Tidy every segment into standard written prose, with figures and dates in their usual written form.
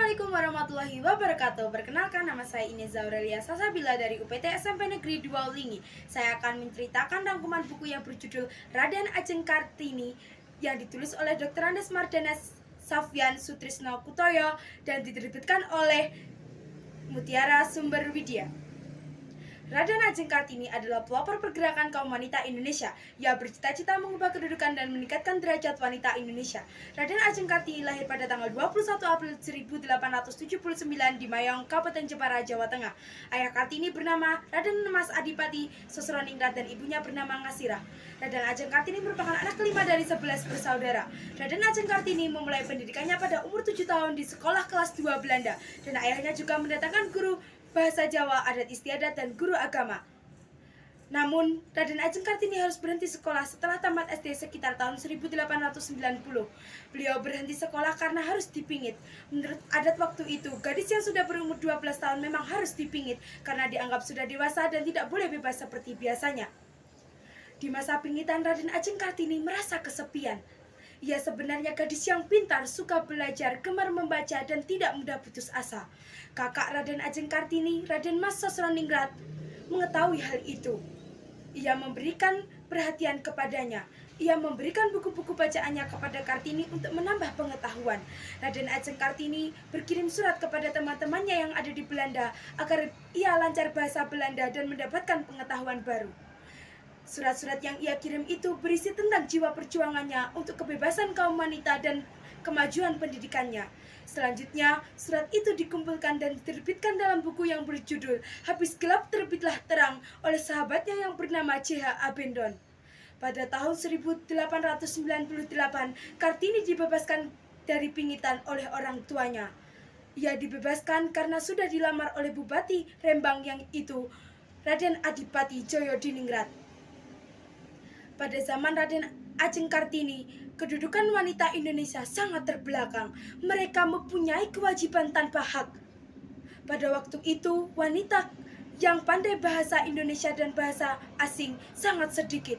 Assalamualaikum warahmatullahi wabarakatuh. Perkenalkan, nama saya Ines Zaurelia Sasabila dari UPT SMP Negeri 2 Ulingi. Saya akan menceritakan rangkuman buku yang berjudul Raden Ajeng Kartini yang ditulis oleh Dr. Andes Mardana Safyan Sutrisno Kutoyo dan diterbitkan oleh Mutiara Sumber Widya. Raden Ajeng Kartini adalah pelopor pergerakan kaum wanita Indonesia. Ia bercita-cita mengubah kedudukan dan meningkatkan derajat wanita Indonesia. Raden Ajeng Kartini lahir pada tanggal 21 April 1879 di Mayong, Kabupaten Jepara, Jawa Tengah. Ayah Kartini bernama Raden Mas Adipati Sosroningrat dan ibunya bernama Ngasirah. Raden Ajeng Kartini merupakan anak kelima dari 11 bersaudara. Raden Ajeng Kartini memulai pendidikannya pada umur 7 tahun di sekolah kelas 2 Belanda, dan ayahnya juga mendatangkan guru bahasa Jawa, adat istiadat, dan guru agama. Namun, Raden Ajeng Kartini harus berhenti sekolah setelah tamat SD sekitar tahun 1890. Beliau berhenti sekolah karena harus dipingit. Menurut adat waktu itu, gadis yang sudah berumur 12 tahun memang harus dipingit karena dianggap sudah dewasa dan tidak boleh bebas seperti biasanya. Di masa pingitan, Raden Ajeng Kartini merasa kesepian. Ia sebenarnya gadis yang pintar, suka belajar, gemar membaca, dan tidak mudah putus asa. Kakak Raden Ajeng Kartini, Raden Mas Sosroningrat, mengetahui hal itu. Ia memberikan perhatian kepadanya. Ia memberikan buku-buku bacaannya kepada Kartini untuk menambah pengetahuan. Raden Ajeng Kartini berkirim surat kepada teman-temannya yang ada di Belanda agar ia lancar bahasa Belanda dan mendapatkan pengetahuan baru. Surat-surat yang ia kirim itu berisi tentang jiwa perjuangannya untuk kebebasan kaum wanita dan kemajuan pendidikannya. Selanjutnya, surat itu dikumpulkan dan diterbitkan dalam buku yang berjudul Habis Gelap Terbitlah Terang oleh sahabatnya yang bernama C.H. Abendon. Pada tahun 1898, Kartini dibebaskan dari pingitan oleh orang tuanya. Ia dibebaskan karena sudah dilamar oleh Bupati Rembang yang itu, Raden Adipati Djayadiningrat. Pada zaman Raden Ajeng Kartini, kedudukan wanita Indonesia sangat terbelakang. Mereka mempunyai kewajiban tanpa hak. Pada waktu itu, wanita yang pandai bahasa Indonesia dan bahasa asing sangat sedikit.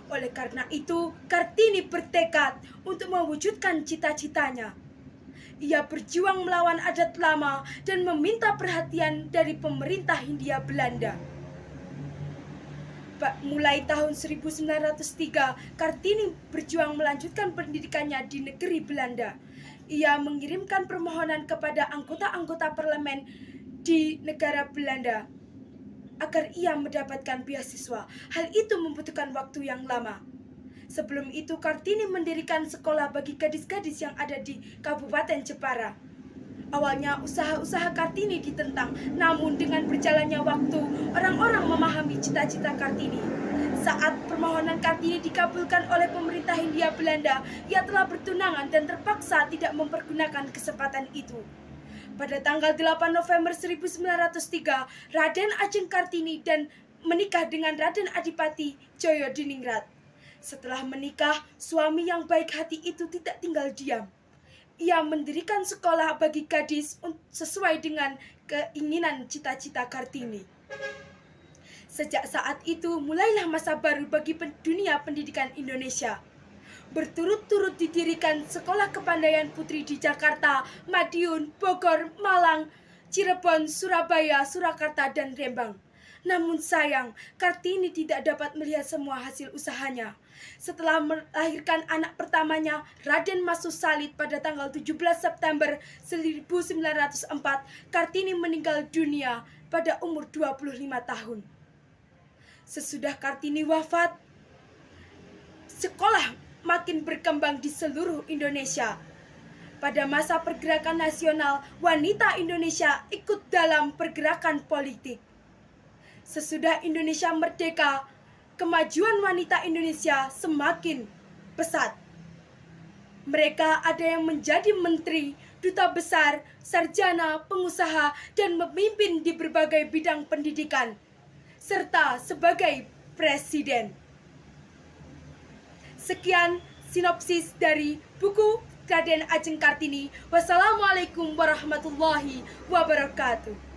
Oleh karena itu, Kartini bertekad untuk mewujudkan cita-citanya. Ia berjuang melawan adat lama dan meminta perhatian dari pemerintah Hindia Belanda. Mulai tahun 1903, Kartini berjuang melanjutkan pendidikannya di negeri Belanda. Ia mengirimkan permohonan kepada anggota-anggota parlemen di negara Belanda agar ia mendapatkan beasiswa. Hal itu membutuhkan waktu yang lama. Sebelum itu, Kartini mendirikan sekolah bagi gadis-gadis yang ada di Kabupaten Jepara. Awalnya usaha-usaha Kartini ditentang, namun dengan berjalannya waktu, orang-orang memahami cita-cita Kartini. Saat permohonan Kartini dikabulkan oleh pemerintah Hindia Belanda, ia telah bertunangan dan terpaksa tidak mempergunakan kesempatan itu. Pada tanggal 8 November 1903, Raden Ajeng Kartini dan menikah dengan Raden Adipati Djayadiningrat. Setelah menikah, suami yang baik hati itu tidak tinggal diam. Ia mendirikan sekolah bagi gadis sesuai dengan keinginan cita-cita Kartini. Sejak saat itu, mulailah masa baru bagi dunia pendidikan Indonesia. Berturut-turut didirikan sekolah kepandaian putri di Jakarta, Madiun, Bogor, Malang, Cirebon, Surabaya, Surakarta, dan Rembang. Namun sayang, Kartini tidak dapat melihat semua hasil usahanya. Setelah melahirkan anak pertamanya, Raden Mas Susalit, pada tanggal 17 September 1904, Kartini meninggal dunia pada umur 25 tahun. Sesudah Kartini wafat, sekolah makin berkembang di seluruh Indonesia. Pada masa pergerakan nasional, wanita Indonesia ikut dalam pergerakan politik. Sesudah Indonesia merdeka, kemajuan wanita Indonesia semakin pesat. Mereka ada yang menjadi menteri, duta besar, sarjana, pengusaha, dan memimpin di berbagai bidang pendidikan, serta sebagai presiden. Sekian sinopsis dari buku Raden Ajeng Kartini. Wassalamualaikum warahmatullahi wabarakatuh.